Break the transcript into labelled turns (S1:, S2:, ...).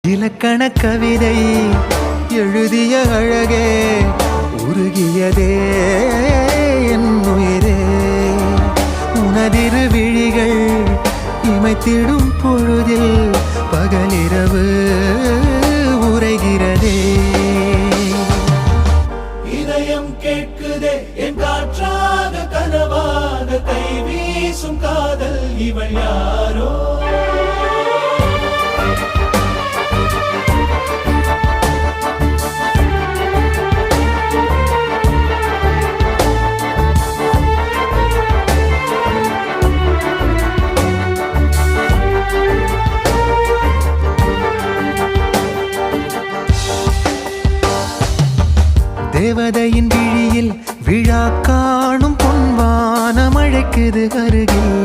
S1: இலக்கண கவிதை எழுதிய அழகே உருகியதே என் உயிரே உனதிரு விழிகள் இமைத்திடும் பொழுதில் பகலிரவு உரைகிறதே
S2: இதயம் கேட்குதே என் காற்றாக கனவாக கை வீசும் காதல் இவள் யாரோ
S1: தேவதையின் விழியில் விழா காணும் பொன்வானம் அழைக்குது அருகில்